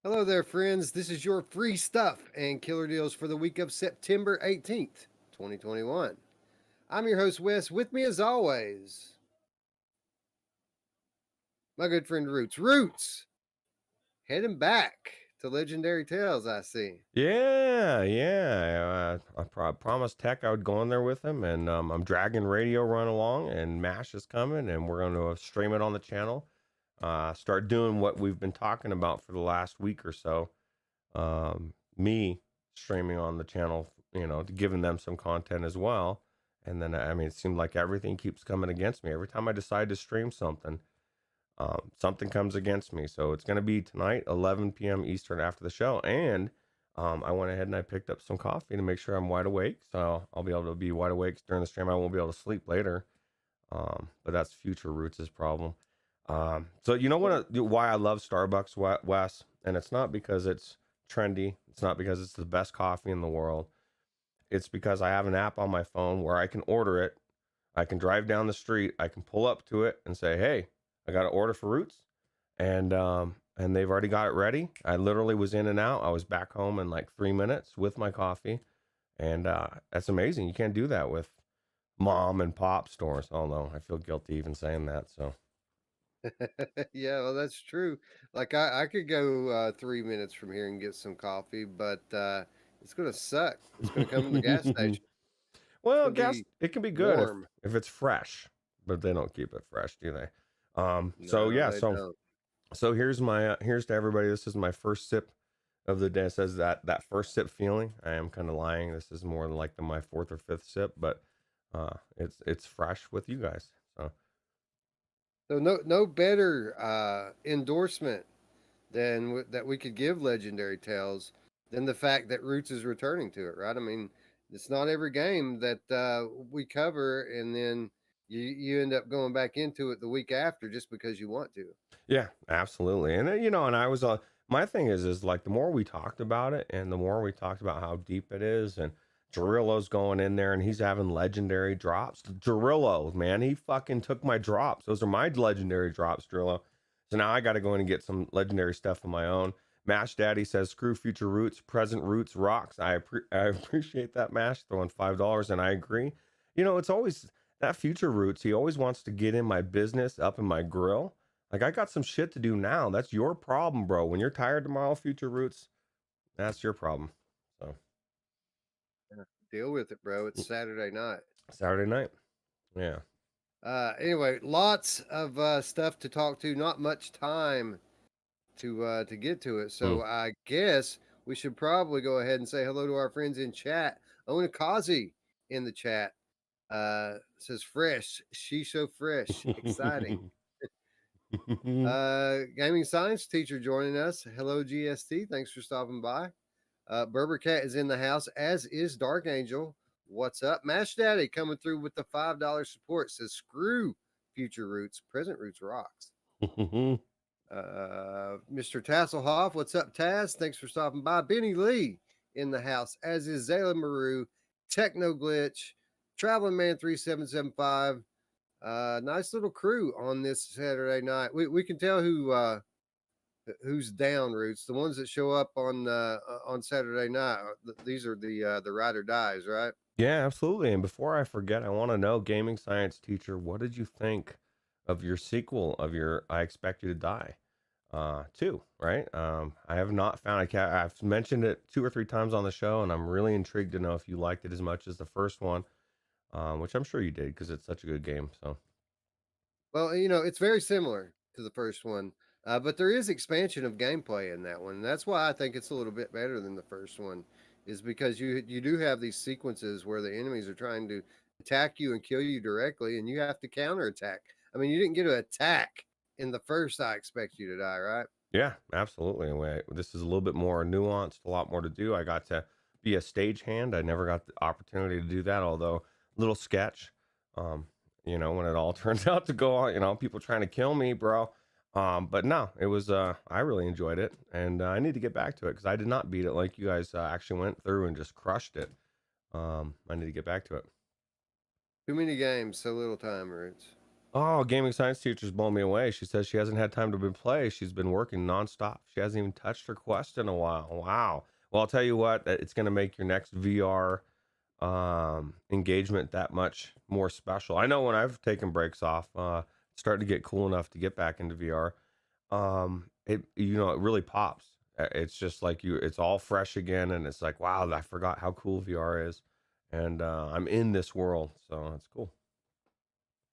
Hello there, friends. This is your free stuff and killer deals for the week of September 18th, 2021. I'm your host, Wes. With me, as always, my good friend Roots. Roots, heading back to Legendary Tales, I see. Yeah. Promised Tech I would go in there with him, and I'm dragging Radio Run along, and Mash is coming, and we're going to stream it on the channel. Start doing what we've been talking about for the last week or so. Me streaming on the channel, giving them some content as well. And then, I mean, it seemed like everything keeps coming against me. Every time I decide to stream something, something comes against me. So it's going to be tonight, 11 p.m. Eastern after the show. And I went ahead and I picked up some coffee to make sure I'm wide awake. So I'll be able to be wide awake during the stream. I won't be able to sleep later. But that's future Roots' problem. So you know why I love Starbucks, Wes? And it's not because it's trendy. It's not because it's the best coffee in the world. It's because I have an app on my phone where I can order it. I can drive down the street. I can pull up to it and say, "Hey, I got an order for Roots," and they've already got it ready. I literally was in and out. I was back home in like 3 minutes with my coffee, and that's amazing. You can't do that with mom and pop stores. Oh no, I feel guilty even saying that. So Yeah, well, that's true. Like, I could go 3 minutes from here and get some coffee, but it's going to suck. It's going to come from the gas station. It's well, going to gas be it can be good warm. if it's fresh, but they don't keep it fresh, do they? So No, yeah, they so don't. so here's to everybody. This is my first sip of the day. It says that first sip feeling. I am kind of lying. This is more like my fourth or fifth sip, but it's fresh with you guys. So So no better endorsement that we could give Legendary Tales than the fact that Roots is returning to it, right? I mean, it's not every game that we cover and then you end up going back into it the week after just because you want to. yeah, absolutely. And and I was my thing is like the more we talked about it, and the more we talked about how deep it is, and Jarillo's going in there and he's having legendary drops. Jarillo, man, he fucking took my drops. Those are my legendary drops, Jarillo. So now I got to go in and get some legendary stuff of my own. Mash Daddy says, "Screw future Roots, present Roots rocks." I appreciate that, Mash, throwing $5, and I agree. It's always that future Roots. He always wants to get in my business, up in my grill. Like I got some shit to do now. That's your problem, bro. When you're tired tomorrow, future Roots, that's your problem. So Yeah. Deal with it, bro. It's Saturday night. Saturday night, yeah. Anyway, lots of stuff to talk to. Not much time to get to it. Hmm. So I guess we should probably go ahead and say hello to our friends in chat. Onikazi in the chat says fresh. She's so fresh. Exciting. Gaming science teacher joining us. Hello, GST. Thanks for stopping by. Berber Cat is in the house, as is Dark Angel. What's up? Mash Daddy coming through with the $5 support says screw future Roots. Present Roots rocks. Mr. Tasselhoff, what's up, Taz? Thanks for stopping by. Benny Lee in the house, as is Zayla Maru, Techno Glitch, Traveling Man 3775. Nice little crew on this Saturday night. We can tell who's down Roots. The ones that show up on Saturday night. These are the ride or dies, right? Yeah, absolutely. And before I forget, I want to know, gaming science teacher, what did you think of your sequel of your I Expect You to Die? Two, right? I have not found I've mentioned it two or three times on the show, and I'm really intrigued to know if you liked it as much as the first one, which I'm sure you did because it's such a good game. So Well, it's very similar to the first one, but there is expansion of gameplay in that one. That's why I think it's a little bit better than the first one, is because you do have these sequences where the enemies are trying to attack you and kill you directly, and you have to counterattack. I mean, you didn't get to attack in the first. I Expect You to Die, right? yeah, absolutely. This is a little bit more nuanced, a lot more to do. I got to be a stagehand. I never got the opportunity to do that, although little sketch. Um, when it all turns out to go on, people trying to kill me, bro. But no, it was I really enjoyed it, and I need to get back to it because I did not beat it like you guys actually went through and just crushed it. I need to get back to it. Too many games, so little time, Roots. Oh, gaming science teacher's blown me away. She says she hasn't had time to play. She's been working nonstop. She hasn't even touched her Quest in a while. Wow. Well, I'll tell you what, it's going to make your next VR engagement that much more special. I know when I've taken breaks off, it's starting to get cool enough to get back into VR. It it really pops. It's just like it's all fresh again, and it's like, wow, I forgot how cool VR is, and I'm in this world, so it's cool.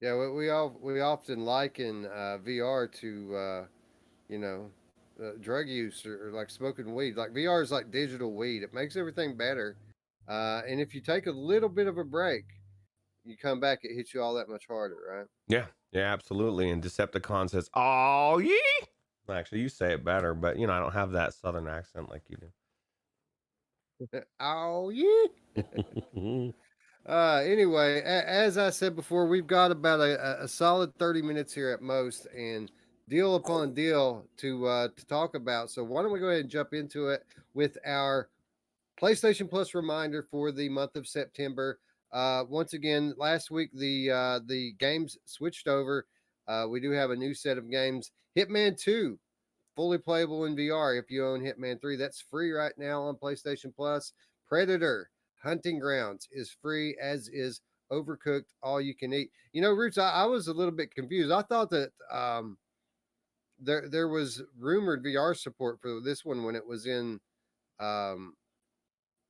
Yeah, we often liken VR to you know drug use or like smoking weed. Like VR is like digital weed. It makes everything better. And if you take a little bit of a break, you come back, it hits you all that much harder, right? Yeah, yeah, absolutely. And Decepticon says, "Oh, yeah." Actually, you say it better, but I don't have that southern accent like you Oh yeah. do. Anyway, as I said before, we've got about a solid 30 minutes here at most, and deal upon deal to talk about. So why don't we go ahead and jump into it with our PlayStation Plus reminder for the month of September. Once again, last week the games switched over. We do have a new set of games. Hitman 2, fully playable in VR if you own Hitman 3. That's free right now on PlayStation Plus. Predator Hunting Grounds is free, as is Overcooked All You Can Eat. Roots, I was a little bit confused. I thought that there was rumored VR support for this one um,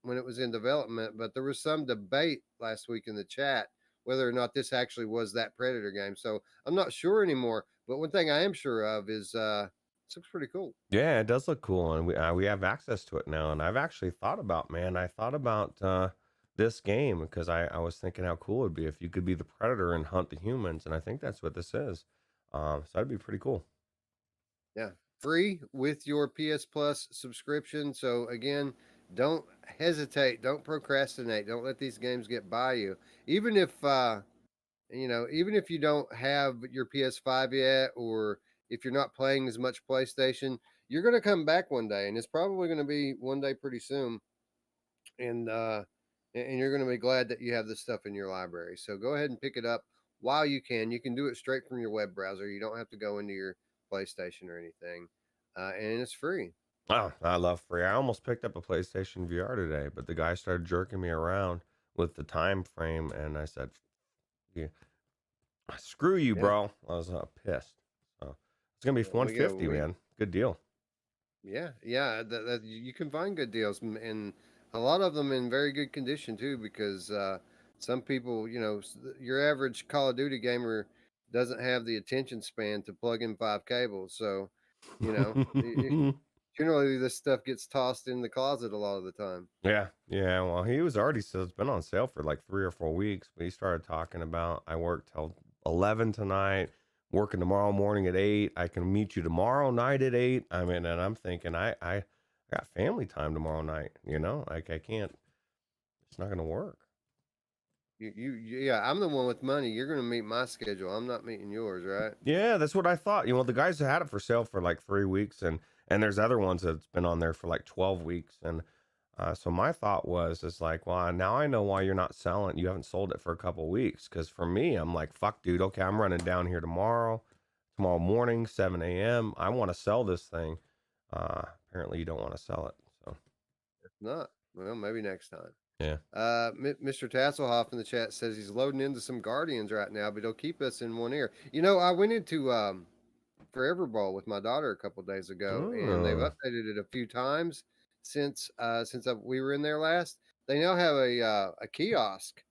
when it was in development, but there was some debate last week in the chat whether or not this actually was that Predator game. So I'm not sure anymore. But one thing I am sure of is this looks pretty cool. Yeah, it does look cool, and we have access to it now. And I've actually thought about, man, I thought about this game because I was thinking how cool it'd be if you could be the predator and hunt the humans, and I think that's what this is. So that'd be pretty cool. Yeah, free with your PS Plus subscription. So again, don't hesitate, don't procrastinate, don't let these games get by you. Even if even if you don't have your PS5 yet, or if you're not playing as much PlayStation, you're going to come back one day, and it's probably going to be one day pretty soon. And you're going to be glad that you have this stuff in your library. So go ahead and pick it up while you can. You can do it straight from your web browser. You don't have to go into your PlayStation or anything, and it's free. Oh, I love free. I almost picked up a PlayStation VR today, but the guy started jerking me around with the time frame, and I said, "Yeah, screw you, Yeah, bro." I was pissed. So it's gonna be we go. 150, man. Good deal. Yeah. That you can find good deals, and a lot of them in very good condition too. Because some people, your average Call of Duty gamer doesn't have the attention span to plug in 5 cables. So, you know, generally this stuff gets tossed in the closet a lot of the time. Yeah, yeah. Well, he was already said it's been on sale for like 3 or 4 weeks, but he started talking about I work till 11 tonight, working tomorrow morning at 8. I can meet you tomorrow night at 8. I mean, and I'm thinking I got family time tomorrow night. Like I can't. It's not gonna work. Yeah, I'm the one with money. You're gonna meet my schedule. I'm not meeting yours, right? Yeah, that's what I thought. The guys had it for sale for like 3 weeks, and there's other ones that's been on there for like 12 weeks, and so my thought was, is like, well, now I know why you're not selling. You haven't sold it for a couple weeks. Because for me, I'm like, fuck, dude. Okay, I'm running down here tomorrow morning, 7 a.m. I want to sell this thing. Apparently, you don't want to sell it. So If not, well, maybe next time. yeah. Mr. Tasselhoff in the chat says he's loading into some Guardians right now, but he'll keep us in one ear. I went into Forever Ball with my daughter a couple days ago, and they've Oh, updated it a few times since we were in there last. They now have a kiosk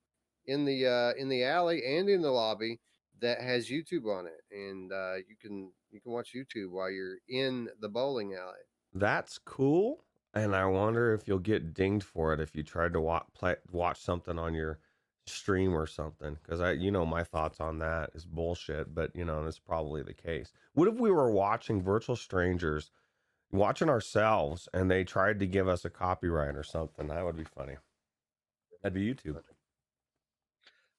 in the alley and in the lobby that has YouTube on it, and you can watch YouTube while you're in the bowling alley. that's cool. And I wonder if you'll get dinged for it if you tried to watch something on your stream or something. Because my thoughts on that is bullshit. But it's probably the case. What if we were watching virtual strangers, watching ourselves, and they tried to give us a copyright or something? That would be funny. That'd be YouTube.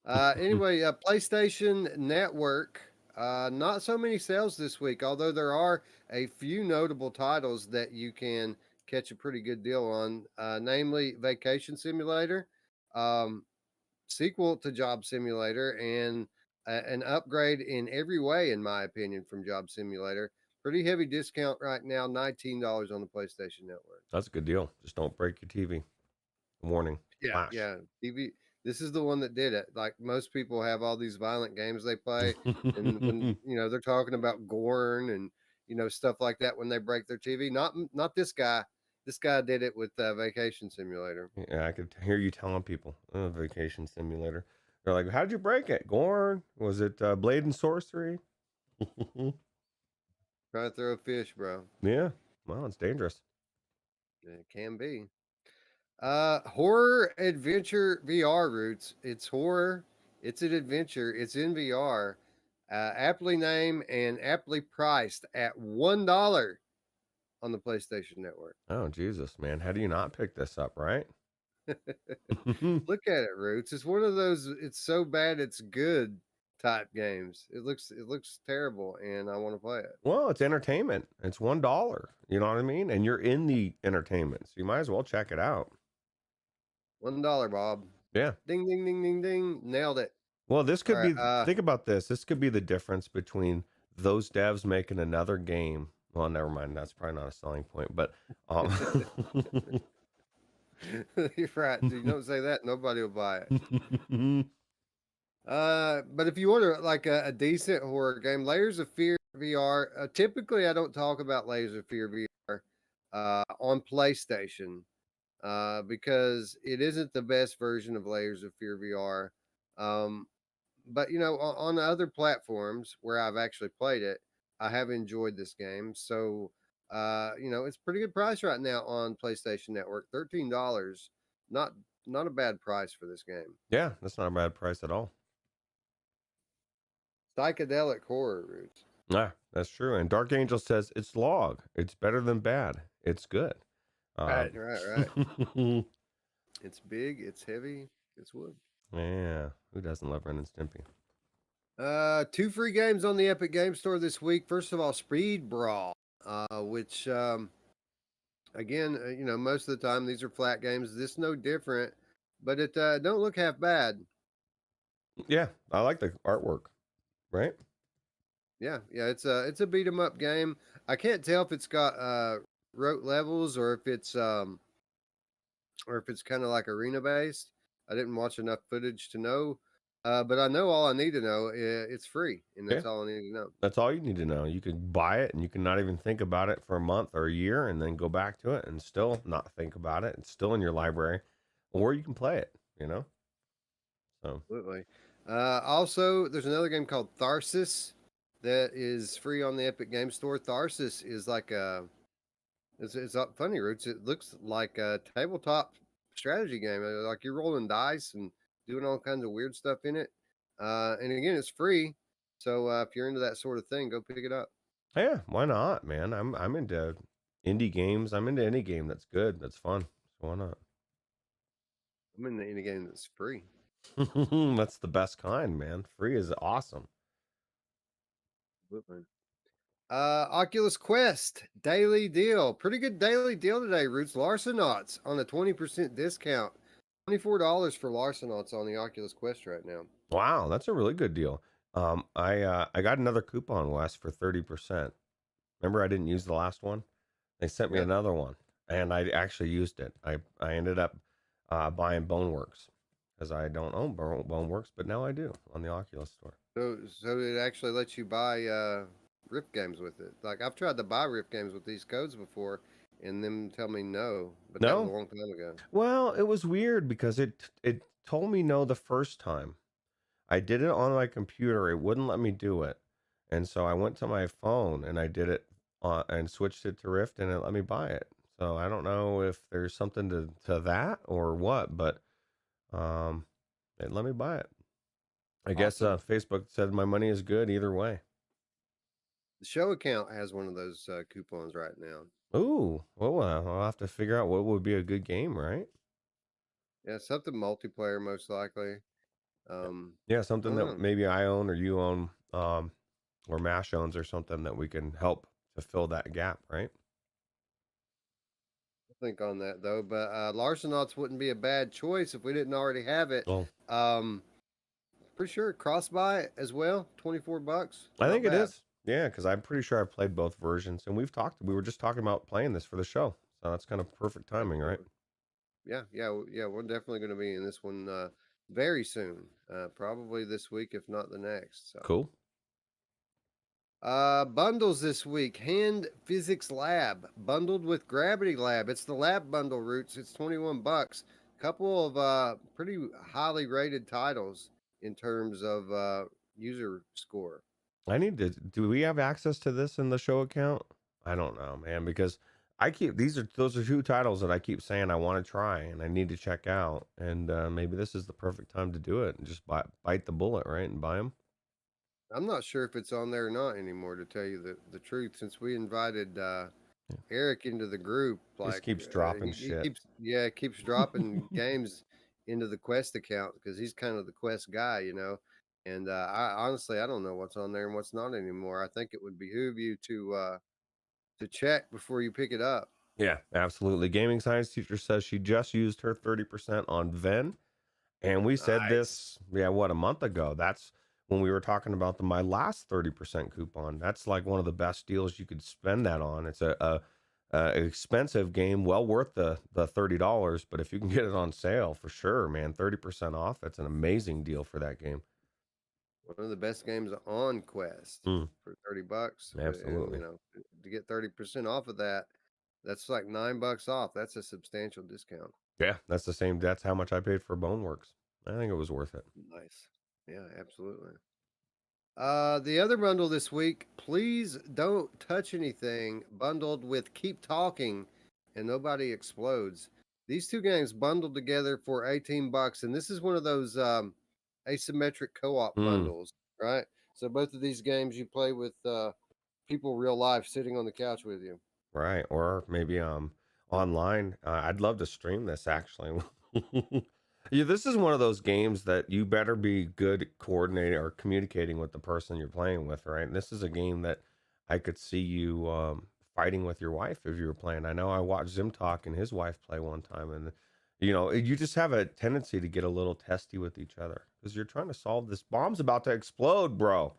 Anyway, PlayStation Network. Not so many sales this week, although there are a few notable titles that you can catch a pretty good deal on, namely Vacation Simulator, um, sequel to Job Simulator, and an upgrade in every way, in my opinion, from Job Simulator. Pretty heavy discount right now, $19 on the PlayStation Network. That's a good deal. Just don't break your TV. Warning. Yeah, Flash. yeah. TV. This is the one that did it. Like most people have all these violent games they play, and when they're talking about Gorn and stuff like that when they break their TV. Not this guy. This guy did it with Vacation Simulator. Yeah, I could hear you telling people, oh, Vacation Simulator. They're like, how'd you break it? Gorn? Was it Blade and Sorcery? Trying to throw a fish, bro. Yeah. Well, it's dangerous. It can be. Horror adventure VR roots. It's horror. It's an adventure. It's in VR. Aptly named and aptly priced at $1 on the PlayStation Network. Oh, Jesus, man. How do you not pick this up, right? Look at it, Roots. It's one of those it's so bad it's good type games. It looks terrible and I want to play it. Well, it's entertainment. It's $1. You know what I mean? And you're in the entertainment. So you might as well check it out. $1, Bob. Yeah. Ding ding ding ding ding. Nailed it. Well, this All could right. be, think about this. This could be the difference between those devs making another game. Well, never mind. That's probably not a selling point, but You're right. You don't say that, nobody will buy it. But if you want like a decent horror game, Layers of Fear VR. Typically, I don't talk about Layers of Fear VR on PlayStation because it isn't the best version of Layers of Fear VR. But on other platforms where I've actually played it, I have enjoyed this game. So, it's pretty good price right now on PlayStation Network. $13, not not a bad price for this game. yeah, that's not a bad price at all. Psychedelic horror roots. Yeah, that's true. And Dark Angel says it's log. It's better than bad. It's good. Right. It's big. It's heavy. It's wood. Yeah, who doesn't love Ren and Stimpy? 2 free games on the Epic Game Store this week. First of all, Speed Brawl, which again, most of the time these are flat games. This no different, but it don't look half bad. Yeah, I like the artwork. Right? Yeah, it's a beat 'em up game. I can't tell if it's got rote levels or if it's kind of like arena based. I didn't watch enough footage to know. But I know all I need to know. It's free, and that's all I need to know. That's all you need to know. You can buy it and you can not even think about it for a month or a year and then go back to it and still not think about it. It's still in your library, or you can play it, So, Absolutely. Also, there's another game called Tharsis that is free on the Epic Game Store. Tharsis is like it's funny roots. It looks like a tabletop strategy game. Like you're rolling dice and doing all kinds of weird stuff in it. And again, it's free. So if you're into that sort of thing, go pick it up. yeah, why not, man? I'm into indie games. I'm into any game that's good, that's fun. So why not? I'm in any game that's free. That's the best kind, man. Free is awesome. Oculus Quest daily deal. Pretty good daily deal today, Roots. Larcenauts on a 20% discount. $24 for Larcenauts on the Oculus Quest right now. Wow, that's a really good deal. I got another coupon, Wes, for 30%. Remember I didn't use the last one? They sent me another one, and I actually used it. I ended up buying Boneworks because I don't own Boneworks, but now I do on the Oculus store. So it actually lets you buy Rift games with it. Like I've tried to buy Rift games with these codes before, and them tell me no. But that was a long time ago. Well, it was weird because it told me no the first time. I did it on my computer. It wouldn't let me do it, and so I went to my phone and I did it and switched it to Rift, and it let me buy it. So I don't know if there's something to that or what, but it let me buy it. I guess Facebook said my money is good either way. The show account has one of those coupons right now. Ooh, well, I'll have to figure out what would be a good game, right? Yeah, something multiplayer most likely. Yeah, something that maybe I own or you own, or Mash owns or something that we can help to fill that gap, right? I think on that though, but Larcenauts wouldn't be a bad choice if we didn't already have it. Oh. pretty sure cross-buy as well. $24. I Not think it bad. is. Yeah, because I'm pretty sure I've played both versions, and we were just talking about playing this for the show, so that's kind of perfect timing, right? Absolutely. Yeah. We're definitely going to be in this one very soon. Probably this week, if not the next. So, Cool. bundles this week. Hand Physics Lab bundled with Gravity Lab. It's the lab bundle Roots. It's $21. Couple of pretty highly rated titles in terms of user score. I need to. Do we have access to this in the show account? I don't know, man, because those are two titles that I keep saying I want to try and I need to check out, and maybe this is the perfect time to do it and just bite the bullet, right, and buy them. I'm not sure if it's on there or not anymore, to tell you the truth. Since we invited Eric into the group, Just like keeps dropping he shit. keeps dropping games into the Quest account because he's kind of the Quest guy, And I honestly I don't know what's on there and what's not anymore. I think it would behoove you to check before you pick it up. Yeah, absolutely. Gaming science teacher says she just used her 30% on Ven. And we said Nice. this, yeah, what, a month ago. That's when we were talking about my last 30% coupon. That's like one of the best deals you could spend that on. It's a expensive game, well worth the $30, but if you can get it on sale, for sure, man, 30% off. That's an amazing deal for that game. One of the best games on Quest Mm, for $30. And absolutely. to get 30% off of that, that's like $9 off. That's a substantial discount. Yeah, that's the same. That's how much I paid for Boneworks. I think it was worth it. Nice. Yeah, absolutely. The other bundle this week, Please Don't Touch Anything, bundled with Keep Talking and Nobody Explodes. These two games bundled together for $18, and this is one of those asymmetric co-op Mm, bundles, right? So both of these games you play with people real life sitting on the couch with you. right. Or maybe online. I'd love to stream this actually. Yeah, this is one of those games that you better be good at coordinating or communicating with the person you're playing with, right? And this is a game that I could see you fighting with your wife if you were playing. I know I watched Zim Talk and his wife play one time, and you just have a tendency to get a little testy with each other because you're trying to solve this bomb's about to explode, bro,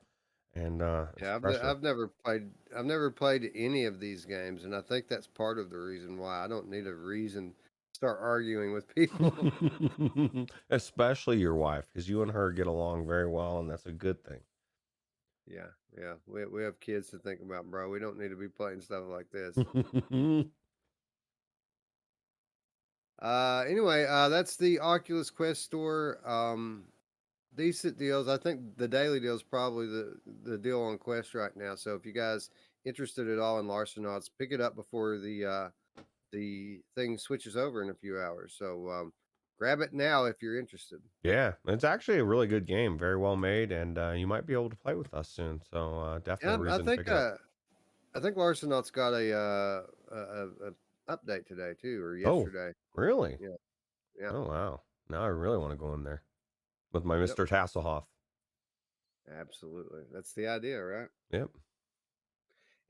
and it's Yeah, pressure. I've never played any of these games, and I think that's part of the reason why I don't need a reason to start arguing with people. Especially your wife, because you and her get along very well, and that's a good thing. Yeah. We have kids to think about, bro. We don't need to be playing stuff like this. Anyway, that's the Oculus Quest store. Decent deals. I think the daily deal is probably the deal on Quest right now. So if you guys interested at all in Larcenauts, pick it up before the thing switches over in a few hours. So grab it now if you're interested. Yeah, it's actually a really good game, very well made, and you might be able to play with us soon. So definitely Yeah, a reason to pick it up. I think Larcenauts got a update today too, or Oh, yesterday. really? Yeah, yeah, Oh, wow. Now I really want to go in there with my yep, Mr. Tasselhoff. absolutely. That's the idea, right? Yep.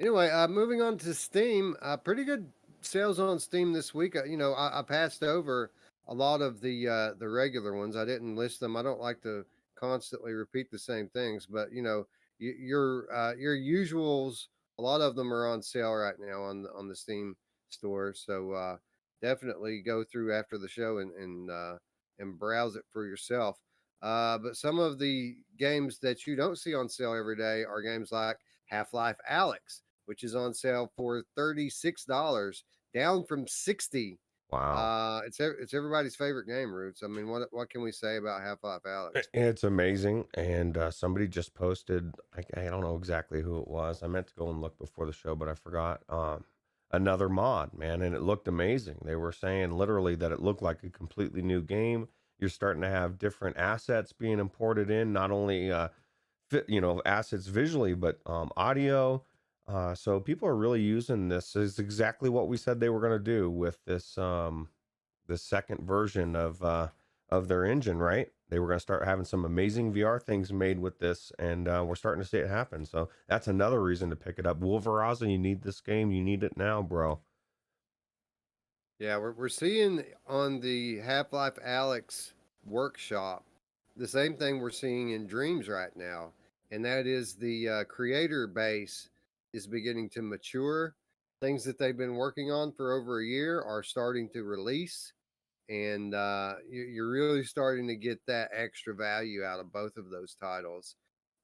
Anyway, moving on to Steam. Pretty good sales on Steam this week. I passed over a lot of the regular ones. I didn't list them. I don't like to constantly repeat the same things, but your usuals. A lot of them are on sale right now on the Steam store. So definitely go through after the show and browse it for yourself. But some of the games that you don't see on sale every day are games like Half-Life Alex, which is on sale for $36, down from 60. Wow. It's everybody's favorite game, Roots. I mean, what can we say about Half-Life Alex? It's amazing. And somebody just posted, I don't know exactly who it was. I meant to go and look before the show, but I forgot. Another mod, man, and it looked amazing. They were saying literally that it looked like a completely new game. You're starting to have different assets being imported in, not only assets visually, but audio. So people are really using this. Is exactly what we said they were going to do with this second version of their engine, right? They were going to start having some amazing VR things made with this, and we're starting to see it happen. So that's another reason to pick it up. Wolveraza, you need this game. You need it now, bro. Yeah, we're seeing on the Half-Life Alex workshop the same thing we're seeing in Dreams right now, and that is the creator base is beginning to mature. Things that they've been working on for over a year are starting to release, and you're really starting to get that extra value out of both of those titles.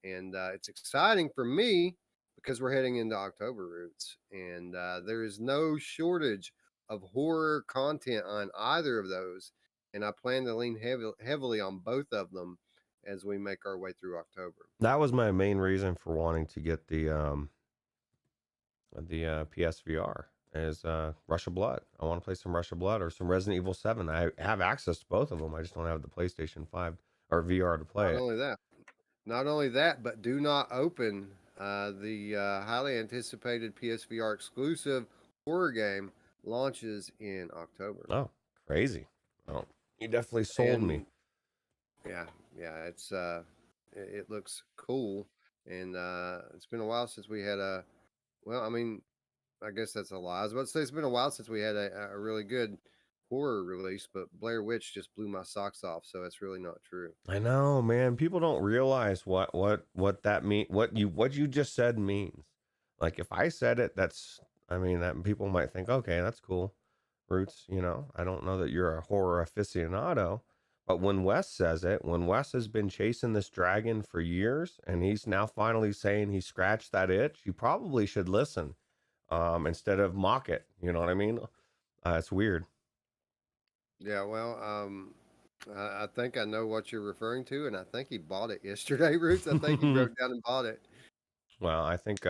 And it's exciting for me because we're heading into October Roots, and there is no shortage of horror content on either of those. And I plan to lean heavily on both of them as we make our way through October. That was my main reason for wanting to get the PSVR is Rush of Blood. I want to play some Rush of Blood or some Resident Evil 7. I have access to both of them. I just don't have the PlayStation 5 or VR to play Not it. only that, not only that, but do not open the highly anticipated PSVR exclusive horror game launches in October. Oh, crazy. Oh, you definitely sold me. And yeah, yeah, it looks cool, and it's been a while since we had a. Well, I mean, I guess that's a lie. I was about to say it's been a while since we had a really good horror release, but Blair Witch just blew my socks off, so it's really not true. I know, man. People don't realize what that mean what you just said means. Like if I said it, that's I mean that people might think, okay, that's cool. Roots, I don't know that you're a horror aficionado, but when Wes says it, when Wes has been chasing this dragon for years and he's now finally saying he scratched that itch, you probably should listen instead of mock it. You know what I mean? It's weird. Yeah, well, I think I know what you're referring to, and I think he bought it yesterday, Roots. I think he broke down and bought it. Well, I think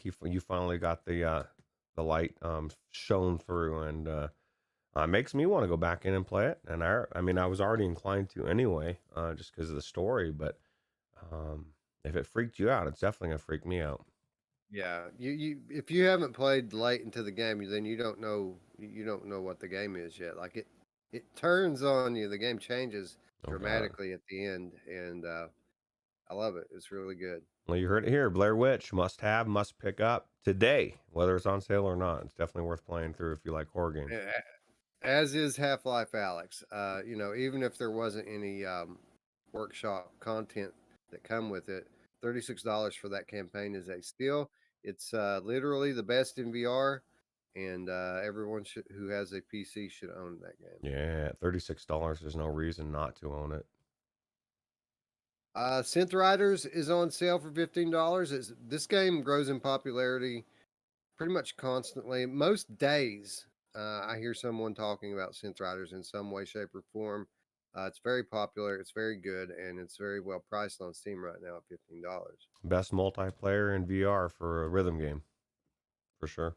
you finally got the light shown through, and makes me want to go back in and play it. And I mean, I was already inclined to anyway, just because of the story. But um, if it freaked you out, it's definitely gonna freak me out. Yeah, you if you haven't played late into the game, then you don't know what the game is yet. Like it turns on you. The game changes Oh God! dramatically at the end, and I love it. It's really good. Well, you heard it here. Blair Witch must have, must pick up today, whether it's on sale or not. It's definitely worth playing through if you like horror games. As is Half-Life Alex. Even if there wasn't any workshop content that come with it, $36 for that campaign is a steal. It's literally the best in VR, and everyone who has a PC should own that game. Yeah, $36. There's no reason not to own it. Synth Riders is on sale for $15. This game grows in popularity pretty much constantly. Most days, I hear someone talking about Synth Riders in some way, shape, or form. It's very popular. It's very good, and it's very well priced on Steam right now at $15. Best multiplayer in VR for a rhythm game, for sure.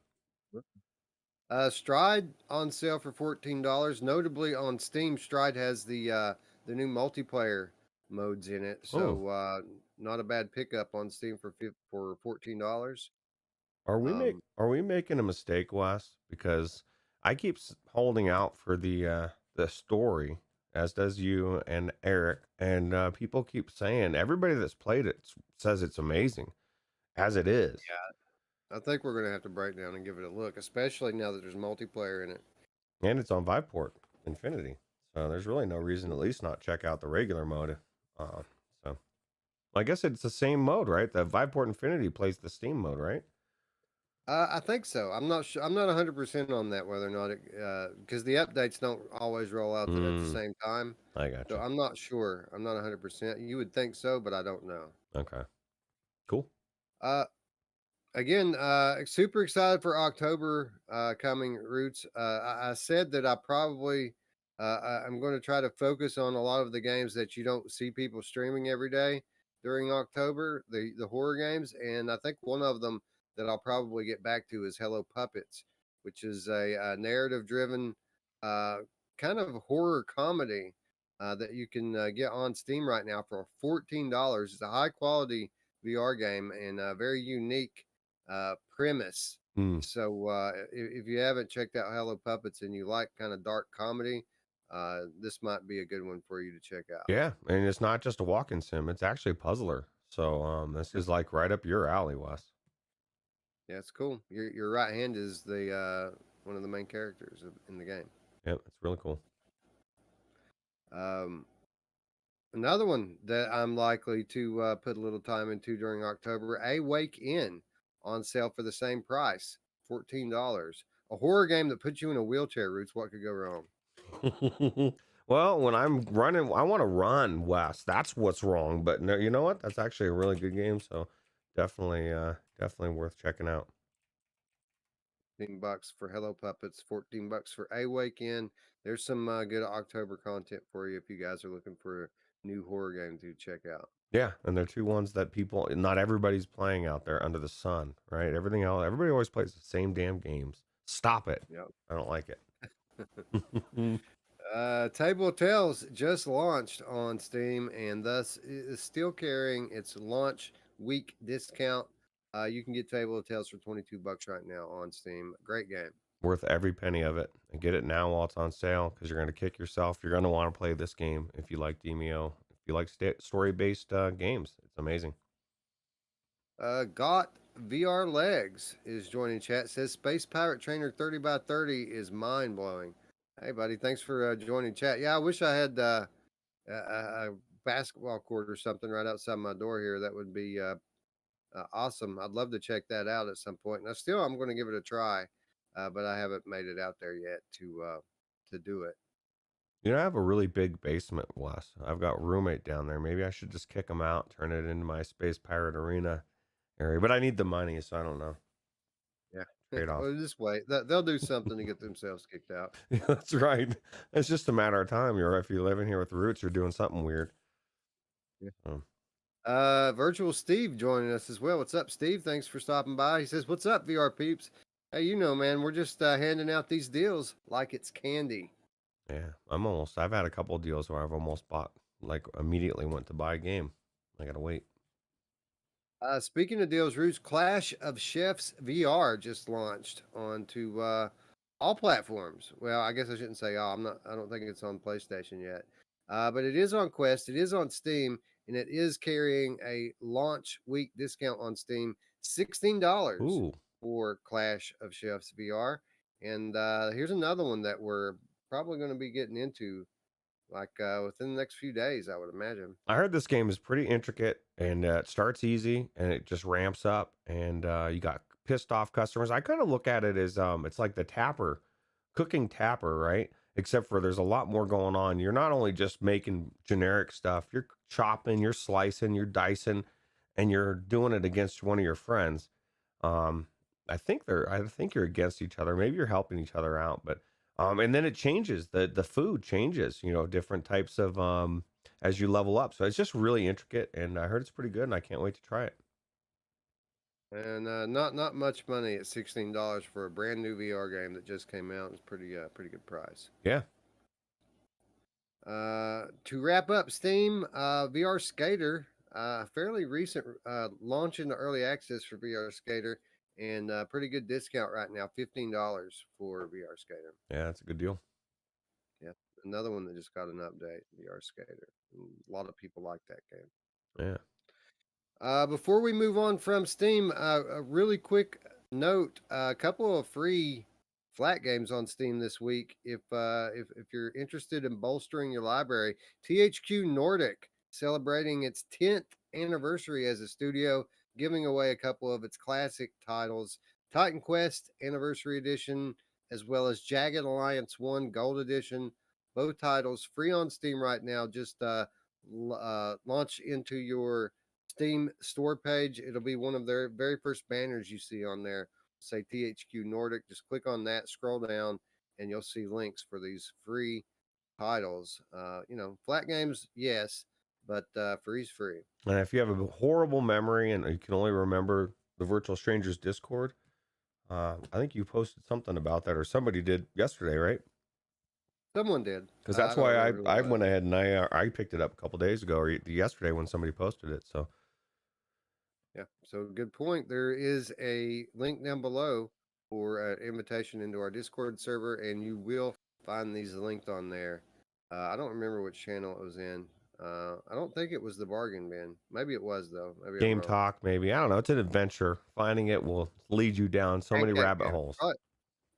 Stride on sale for $14. Notably on Steam, Stride has the new multiplayer modes in it, Oh, so not a bad pickup on Steam for $14. Um, are we making a mistake, Wes? Because I keep holding out for the story, as does you and Eric, and people keep saying everybody that's played it says it's amazing, as it is, I think we're gonna have to break down and give it a look, especially now that there's multiplayer in it. and it's on Viveport Infinity, so there's really no reason to at least not check out the regular mode. Uh, so I guess it's the same mode, right? The Viveport Infinity plays the Steam mode, right? I think so. I'm not sure. I'm not 100% on that whether or not it because the updates don't always roll out at the Mm, same time. I got So you. I'm not sure. I'm not 100%. You would think so, but I don't know. Okay, cool. Uh, Again, super excited for October coming, Roots. I said that I'm going to try to focus on a lot of the games that you don't see people streaming every day during October, the horror games, and I think one of them that I'll probably get back to is Hello Puppets, which is a narrative-driven uh, kind of horror comedy that you can get on Steam right now for $14. It's a high-quality VR game and very unique premise. Mm. So if you haven't checked out Hello Puppets and you like kind of dark comedy, this might be a good one for you to check out. Yeah, and it's not just a walking sim; it's actually a puzzler. So this Yep. is like right up your alley, Wes. Yeah, it's cool. Your right hand is the one of the main characters in the game. Yep, it's really cool. Um, Another one that I'm likely to put a little time into during October, A Wake In, on sale for the same price, $14. A horror game that puts you in a wheelchair, Roots. What could go wrong? Well, when I'm running, I want to run west. That's what's wrong. But no, you know what? That's actually a really good game. So definitely worth checking out. $15 for Hello Puppets, $14 for A Wake In. There's some good October content for you if you guys are looking for a new horror game to check out. Yeah, and they're two ones that not everybody's playing out there under the sun, right? Everything else, everybody always plays the same damn games. Stop it. Yep. I don't like it. Table of Tales just launched on Steam and thus is still carrying its launch week discount. You can get Table of Tales for $22 right now on Steam. Great game. Worth every penny of it. And get it now while it's on sale because you're going to kick yourself. You're going to want to play this game if you like Demio. If you like story-based games, it's amazing. Got VR Legs is joining chat. Says Space Pirate Trainer 30 by 30 is mind blowing. Hey, buddy, thanks for joining chat. Yeah, I wish I had a basketball court or something right outside my door here. That would be awesome. I'd love to check that out at some point. Now, still, I'm going to give it a try, but I haven't made it out there yet to do it. You know, I have a really big basement, Wes. I've got a roommate down there. Maybe I should just kick him out, turn it into my Space Pirate Arena area. But I need the money, so I don't know. Yeah. Trade off. Well, just wait. They'll do something to get themselves kicked out. Yeah, that's right. It's just a matter of time. If you live in here with Roots, you're doing something weird. Yeah. Virtual Steve joining us as well. What's up, Steve? Thanks for stopping by. He says, "What's up, VR peeps? Hey, man, we're just handing out these deals like it's candy." Yeah, I've had a couple of deals where I've almost bought, like immediately went to buy a game. I gotta wait. Speaking of deals, Roots, Clash of Chefs VR just launched onto all platforms. Well, I guess I shouldn't say all. I don't think it's on PlayStation yet. But it is on Quest. It is on Steam, and it is carrying a launch week discount on Steam, $16 Ooh, for Clash of Chefs VR. And here's another one that we're probably going to be getting into like within the next few days, I would imagine. I heard this game is pretty intricate and it starts easy and it just ramps up and you got pissed off customers. I kind of look at it as it's like the cooking tapper, right? Except for there's a lot more going on. You're not only just making generic stuff, you're chopping, you're slicing, you're dicing, and you're doing it against one of your friends. Um, I think you're against each other. Maybe you're helping each other out, but and then it changes. The food changes, different types of as you level up. So it's just really intricate and I heard it's pretty good and I can't wait to try it. And not much money at $16 for a brand new VR game that just came out. It's pretty good price. Yeah. To wrap up, Steam VR Skater, fairly recent launch into early access for VR Skater, and pretty good discount right now, $15 for VR Skater. Yeah, that's a good deal. Yeah, another one that just got an update, VR Skater. A lot of people like that game. Yeah. Before we move on from Steam, a really quick note: a couple of free flat games on Steam this week. If you're interested in bolstering your library, THQ Nordic celebrating its 10th anniversary as a studio, giving away a couple of its classic titles: Titan Quest Anniversary Edition, as well as Jagged Alliance 1 Gold Edition. Both titles free on Steam right now. Just launch into your Steam store page. It'll be one of their very first banners you see on there. Say THQ Nordic. Just click on that, scroll down, and you'll see links for these free titles. Flat games, yes, but free's free. And if you have a horrible memory and you can only remember the Virtual Strangers Discord, I think you posted something about that or somebody did yesterday, right? Someone did. Because that's why I went ahead and I picked it up a couple days ago or yesterday when somebody posted it. So yeah, so good point. There is a link down below for an invitation into our Discord server, and you will find these linked on there. I don't remember which channel it was in. I don't think it was the bargain bin. Maybe it was though. Maybe Game Talk, maybe. I don't know. It's an adventure. Finding it will lead you down so many rabbit holes.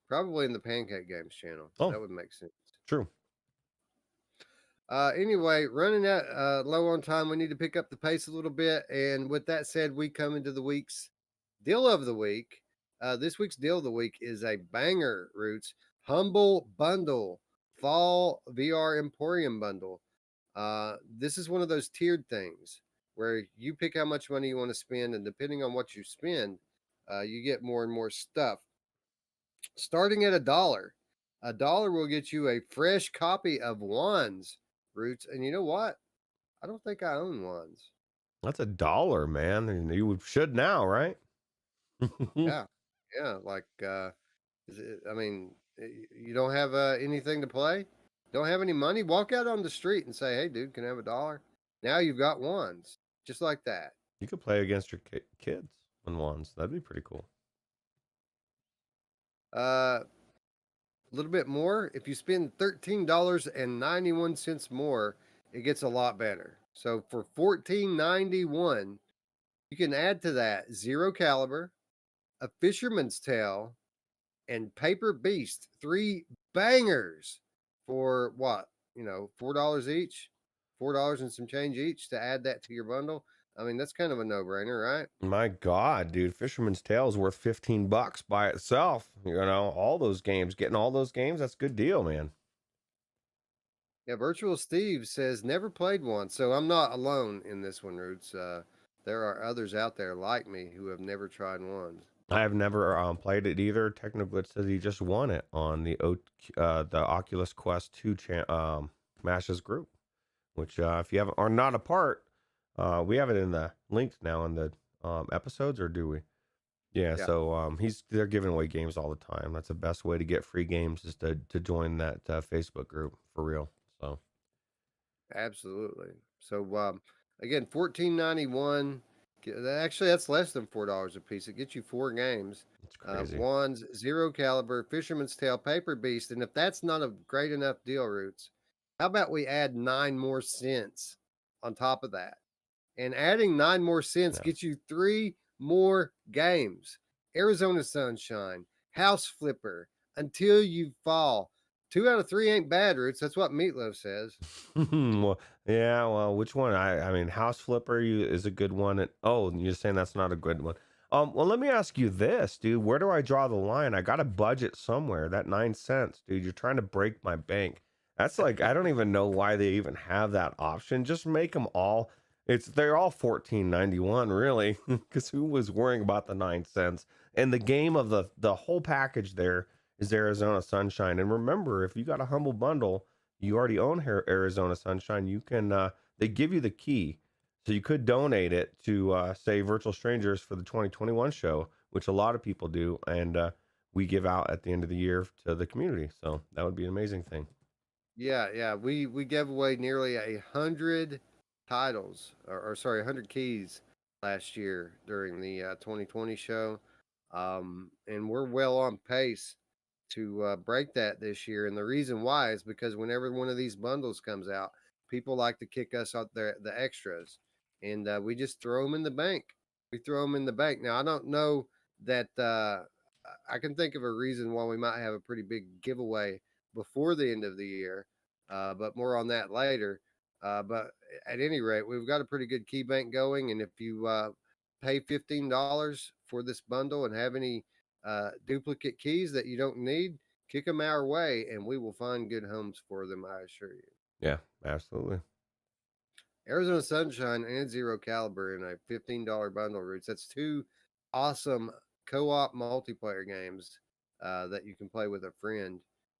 Probably in the Pancake Games channel. Oh, that would make sense. True. Anyway, running out low on time. We need to pick up the pace a little bit. And with that said, we come into the week's deal of the week. This week's deal of the week is a banger, Roots Humble Bundle Fall VR Emporium Bundle. This is one of those tiered things where you pick how much money you want to spend, and depending on what you spend, you get more and more stuff. Starting at a dollar will get you a fresh copy of Wands, Roots. And you know what? I don't think I own Wands. That's $1, man. And you should now, right? Yeah, yeah. Like, I mean, you don't have anything to play, don't have any money. Walk out on the street and say, "Hey, dude, can I have $1?" Now you've got Wands, just like that. You could play against your kids on Wands. That'd be pretty cool. A little bit more. If you spend $13.91 more, it gets a lot better. So for $14.91, you can add to that Zero Caliber, a Fisherman's Tale, and Paper Beast. 3 bangers for what? $4 each, $4 and some change each to add that to your bundle. I mean, that's kind of a no-brainer, right? My God, dude, Fisherman's Tale is worth $15 by itself. All those games, getting all those games, that's a good deal, man. Yeah, Virtual Steve says never played one, so I'm not alone in this one, Roots. There are others out there like me who have never tried one. I have never played it either. Technoglitch says he just won it on the Oculus Quest 2 Mash's group, which if you haven't are not a part, we have it in the linked now in the episodes, or do we? Yeah, Yeah. so they're giving away games all the time. That's the best way to get free games is to join that Facebook group for real. So Absolutely. So again, $14.91. Actually, that's less than $4 a piece. It gets you 4 games. it's crazy. Wands, Zero Caliber, Fisherman's Tale, Paper Beast, and if that's not a great enough deal, Roots, how about we add 9 more cents on top of that? And adding 9 more cents Yeah. gets you 3 more games: Arizona Sunshine, House Flipper, Until You Fall. 2 out of 3 ain't bad, Roots. That's what Meatloaf says. Well, yeah. Well, which one? I mean, House Flipper is a good one. And, oh, you're saying that's not a good one. Well, let me ask you this, dude. Where do I draw the line? I got a budget somewhere. That 9 cents, dude. You're trying to break my bank. That's like I don't even know why they even have that option. Just make them all. They're all 14.91 really, because who was worrying about the 9 cents? And the game of the whole package there is Arizona Sunshine. And remember, if you got a humble bundle, you already own Arizona Sunshine. You can they give you the key, so you could donate it to say Virtual Strangers for the 2021 show, which a lot of people do, and we give out at the end of the year to the community. So that would be an amazing thing. Yeah. We gave away nearly 100 titles, or sorry, 100 keys last year during the 2020 show. And we're well on pace to break that this year. And the reason why is because whenever one of these bundles comes out, people like to kick us out the extras, and we just throw them in the bank. We throw them in the bank. Now I don't know that I can think of a reason why we might have a pretty big giveaway before the end of the year, but more on that later. But at any rate, we've got a pretty good key bank going, and if you pay $15 for this bundle and have any duplicate keys that you don't need, kick them our way, and we will find good homes for them. I assure you. Yeah, absolutely. Arizona Sunshine and Zero Caliber in a $15 bundle, Roots. That's 2 awesome co-op multiplayer games that you can play with a friend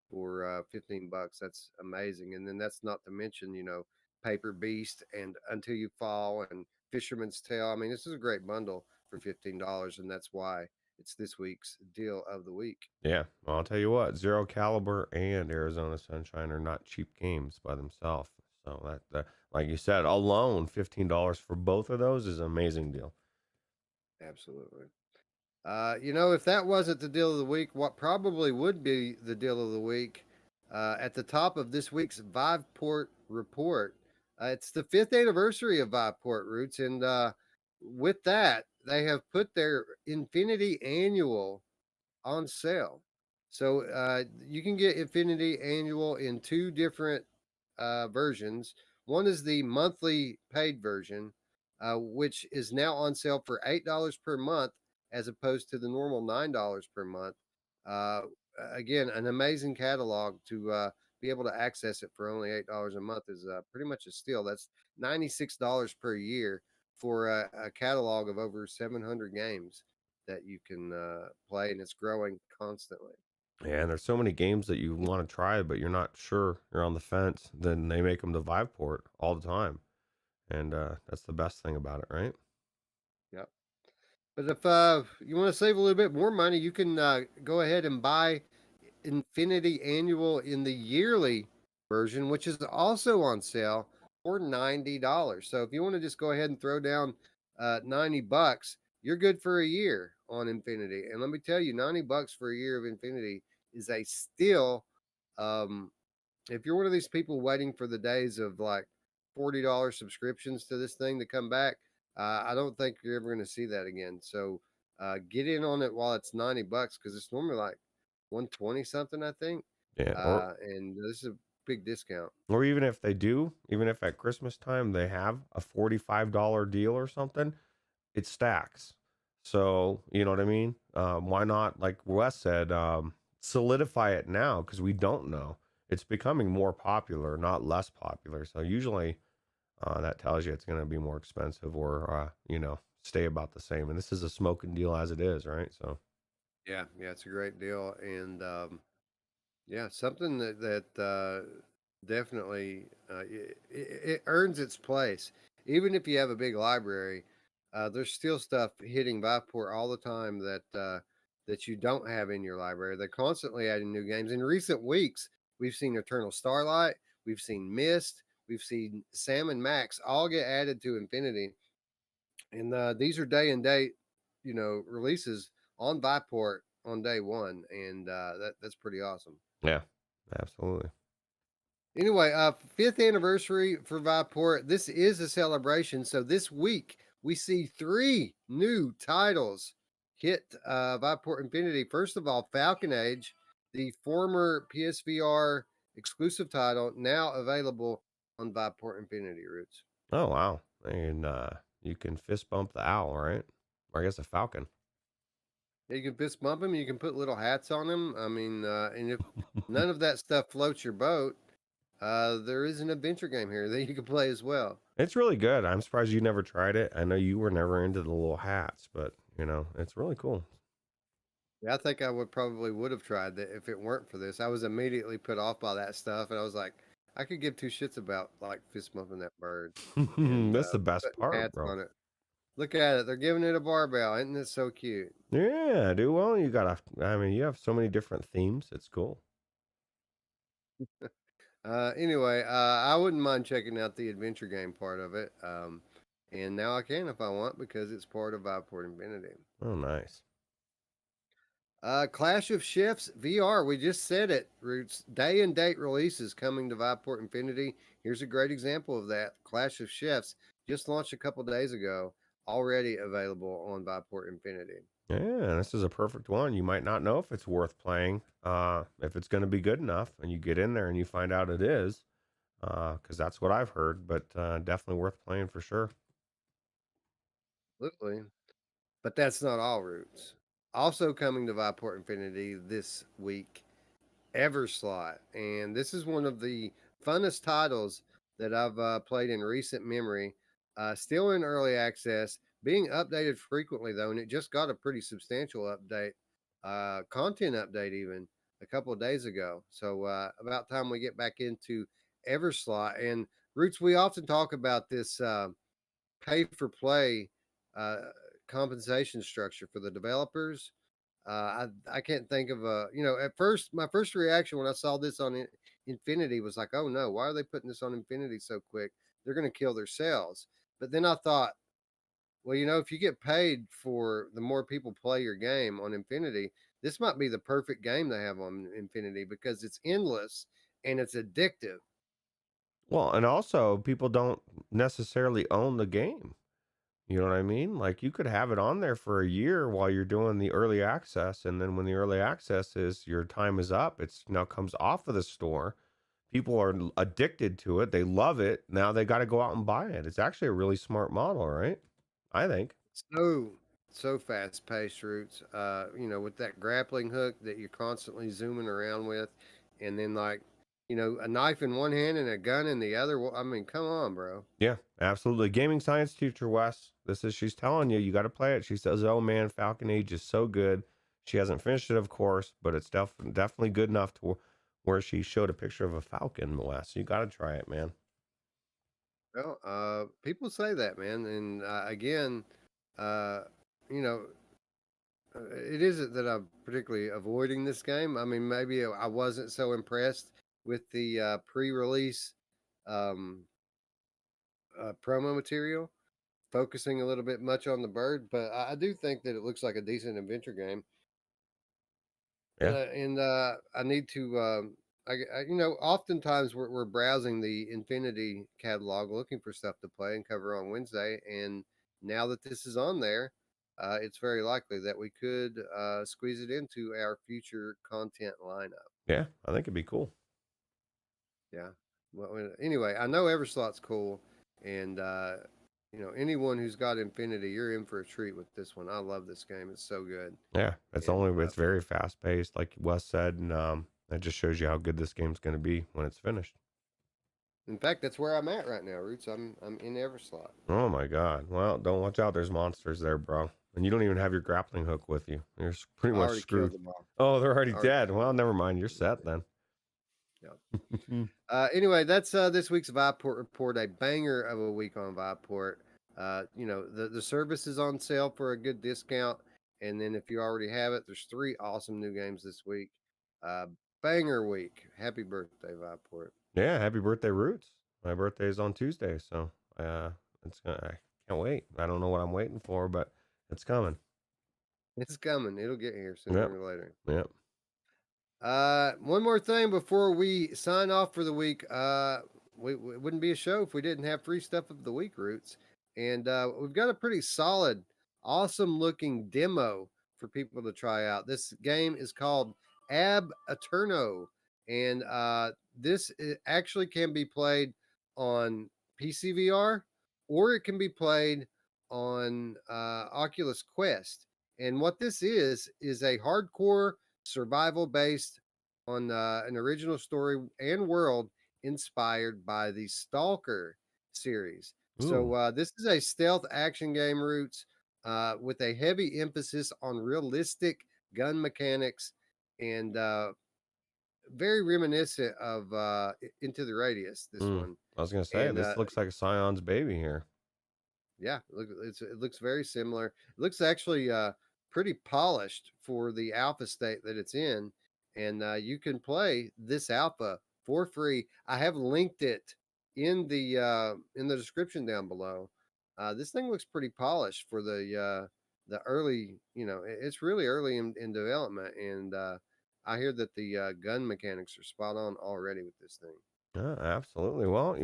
for $15. That's amazing. And then that's not to mention, Paper Beast and Until You Fall and Fisherman's Tale. I mean, this is a great bundle for $15, and that's why it's this week's deal of the week. Yeah, well, I'll tell you what, Zero Caliber and Arizona Sunshine are not cheap games by themselves. So that like you said, alone $15 for both of those is an amazing deal. Absolutely. If that wasn't the deal of the week, what probably would be the deal of the week at the top of this week's Viveport report. It's the 5th anniversary of Viveport, Roots, and with that, they have put their Infinity Annual on sale. So you can get Infinity Annual in 2 different versions. One is the monthly paid version, which is now on sale for $8 per month as opposed to the normal $9 per month. Uh, Again, an amazing catalog to be able to access it for only $8 a month is pretty much a steal. That's $96 per year for a catalog of over 700 games that you can play, and it's growing constantly. Yeah, and there's so many games that you want to try, but you're not sure. You're on the fence. Then they make them to Viveport all the time, and that's the best thing about it, right? Yep. But if you want to save a little bit more money, you can go ahead and buy Infinity Annual in the yearly version, which is also on sale for $90. So if you want to just go ahead and throw down $90, you're good for a year on Infinity. And let me tell you, $90 for a year of Infinity is a steal. Um, if you're one of these people waiting for the days of like $40 subscriptions to this thing to come back, I don't think you're ever going to see that again. So get in on it while it's $90 because it's normally like 120 something, I think. Yeah, or And this is a big discount. or even if they do, even if at Christmas time they have a $45 deal or something, it stacks. So you know what I mean? Why not, like Wes said, solidify it now because we don't know. It's becoming more popular, not less popular. So usually that tells you it's going to be more expensive or stay about the same. And this is a smoking deal as it is, right? So Yeah, it's a great deal. And yeah, something that definitely it earns its place. Even if you have a big library, there's still stuff hitting Viveport all the time that you don't have in your library. They're constantly adding new games. In recent weeks, we've seen Eternal Starlight, we've seen Mist, we've seen Sam and Max all get added to Infinity, and these are day and date, releases on Viveport on day one, and that's pretty awesome. yeah, absolutely. Anyway, fifth anniversary for Viveport. This is a celebration. So this week we see three new titles hit Viveport Infinity. First of all, Falcon Age, the former PSVR exclusive title, now available on Viveport Infinity Roots. Oh wow. And you can fist bump the owl, right? Or I guess a falcon. You can fist bump them. You can put little hats on them. I mean, and if none of that stuff floats your boat, there is an adventure game here that you can play as well. It's really good. I'm surprised you never tried it. I know you were never into the little hats, but it's really cool. Yeah, I think I would have tried that if it weren't for this. I was immediately put off by that stuff, and I was like, I could give two shits about like fist bumping that bird and That's the best putting part, hats bro. on it. Look at it; they're giving it a barbell. Isn't it so cute? Yeah, dude. Well, I mean, you have so many different themes. It's cool. Anyway, I wouldn't mind checking out the adventure game part of it, and now I can if I want because it's part of Viveport Infinity. Oh, nice. Clash of Chefs VR. We just said it. Roots day and date releases coming to Viveport Infinity. Here's a great example of that. Clash of Chefs just launched a couple days ago, already available on Viveport Infinity. Yeah, this is a perfect one. You might not know if it's worth playing, if it's going to be good enough, and you get in there and you find out it is, because that's what I've heard. But definitely worth playing for sure. Absolutely. But that's not all, Roots. Also coming to Viveport Infinity this week, Everslot. And this is one of the funnest titles that I've played in recent memory. Still in early access, being updated frequently though, and it just got a pretty substantial update, content update even a couple of days ago. So about time we get back into Everslot. And Roots, we often talk about this pay for play uh, compensation structure for the developers. I can't think of at first, my first reaction when I saw this on Infinity was like, oh no, why are they putting this on Infinity so quick? They're going to kill their sales. But then I thought, well, if you get paid for the more people play your game on Infinity, this might be the perfect game to have on Infinity because it's endless and it's addictive. Well, and also people don't necessarily own the game. You know what I mean? Like you could have it on there for a year while you're doing the early access, and then when the early access is your time is up, it's now comes off of the store. people are addicted to it. They love it. Now they got to go out and buy it. It's actually a really smart model, right? I think. So fast paced routes. With that grappling hook that you're constantly zooming around with, and then like, a knife in one hand and a gun in the other. Well, I mean, come on, bro. Yeah, absolutely. Gaming science teacher Wes. She's telling you, you got to play it. She says, "Oh man, Falcon Age is so good." She hasn't finished it, of course, but it's definitely good enough to where she showed a picture of a falcon, Wes. You got to try it, man. Well, people say that, man, and again, uh, you know, it isn't that I'm particularly avoiding this game. I mean, maybe I wasn't so impressed with the pre-release um, promo material, focusing a little bit much on the bird, but I do think that it looks like a decent adventure game. Yeah, I need to. Oftentimes we're browsing the Infinity catalog looking for stuff to play and cover on Wednesday, and now that this is on there, it's very likely that we could squeeze it into our future content lineup. yeah, I think it'd be cool. Yeah. Anyway, I know Everslot's cool, and anyone who's got Infinity, you're in for a treat with this one. I love this game; it's so good. Yeah, And it's very fast paced, like Wes said, and that just shows you how good this game's going to be when it's finished. in fact, that's where I'm at right now, Roots. I'm in Everslot. Oh my God! Well, don't watch out. There's monsters there, bro, and you don't even have your grappling hook with you. You're pretty I much already screwed. killed them all. Oh, they're already Already dead. killed Well, them never mind. You're set then. all. Yeah. Anyway, that's this week's Viveport report. A banger of a week on Viveport. The service is on sale for a good discount, and then if you already have it, there's 3 awesome new games this week. Uh, Banger week. Happy birthday, Viveport. Yeah, happy birthday, Roots. My birthday is on Tuesday, so I can't wait. I don't know what I'm waiting for, but it's coming. It's coming. It'll get here sooner Yep, or later. yep. One more thing before we sign off for the week. It wouldn't be a show if we didn't have free stuff of the week, Roots. And we've got a pretty solid, awesome looking demo for people to try out. This game is called AETERNO, and actually can be played on PCVR, or it can be played on Oculus Quest. And what this is a hardcore survival based on an original story and world inspired by the Stalker series. So Ooh, this is a stealth action game, Roots, with a heavy emphasis on realistic gun mechanics and very reminiscent of Into the Radius. This mm. one, I was gonna say and this looks like a Scion's baby here. yeah, it looks very similar. It looks actually pretty polished for the alpha state that it's in, and you can play this alpha for free. I have linked it in the description down below. This thing looks pretty polished for the early. It's really early in development, and I hear that the gun mechanics are spot on already with this thing. Yeah, absolutely. Well,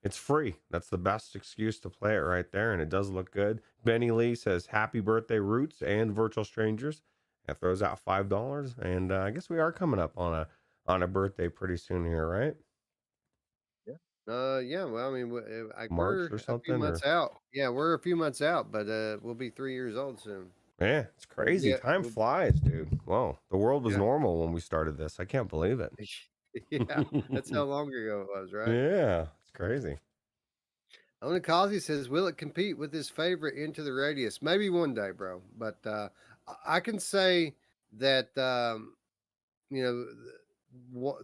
it's free. That's the best excuse to play it right there, and it does look good. Benny Lee says, "Happy birthday, Roots and Virtual Strangers." That throws out $5, and I guess we are coming up on a birthday pretty soon here, right? Yeah. Well, I mean, March we're or a few something, months or out. Yeah, we're a few months out, but we'll be 3 years old soon. yeah, it's We'll be crazy. Time we'll, flies, dude. Whoa, the world was yeah, normal when we started this. I can't believe it. yeah. That's how long ago it was, right? Yeah, it's crazy. Onikazi says, "Will it compete with his favorite Into the Radius? Maybe one day, bro. But I can say that you know,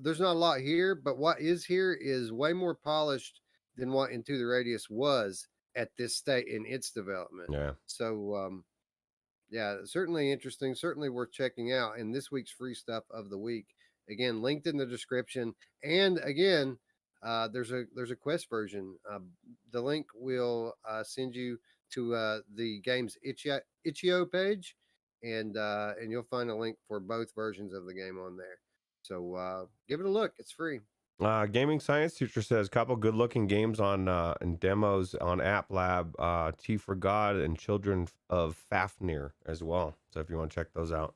there's not a lot here, but what is here is way more polished than what Into the Radius was at this state in its development. Yeah. So, yeah, certainly interesting, certainly worth checking out. And this week's free stuff of the week, again, linked in the description. And again, there's a Quest version. The link will send you to the game's Itch.io page, and you'll find a link for both versions of the game on there. So give it a look. It's free. Gaming Science Teacher says couple good looking games on and demos on App Lab, T for God and Children of Fafnir as well. So if you want to check those out,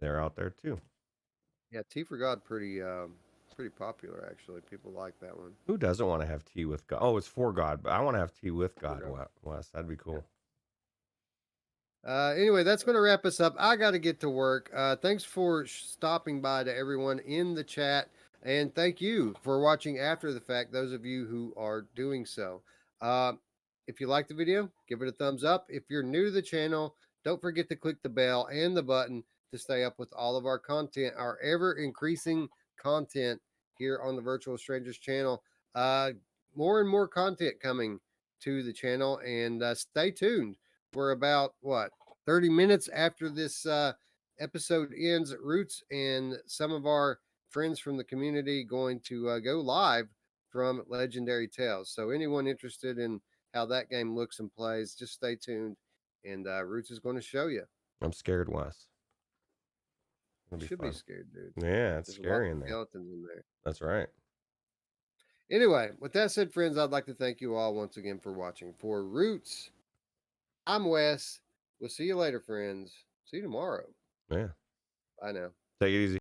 they're out there too. Yeah, T for God, pretty pretty popular, actually. People like that one. Who doesn't want to have tea with God? Oh, it's for God, but I want to have tea with God, God. Wes. That'd be cool. Anyway, that's going to wrap us up. I got to get to work. Thanks for stopping by to everyone in the chat. And thank you for watching after the fact, those of you who are doing so. If you like the video, give it a thumbs up. If you're new to the channel, don't forget to click the bell and the button to stay up with all of our content, our ever increasing content here on the Virtual Strangers channel. More and more content coming to the channel, and stay tuned. We're about 30 minutes after this episode ends at Roots, and some of our friends from the community going to go live from Legendary Tales. So anyone interested in how that game looks and plays, just stay tuned, and Roots is going to show you. I'm scared, Wes. You should be scared, dude. Yeah, it's There's scary a lot of in there. skeletons in there. That's right. Anyway, with that said, friends, I'd like to thank you all once again for watching. For Roots, I'm Wes. We'll see you later, friends. See you tomorrow. Yeah. Bye now. Take it easy.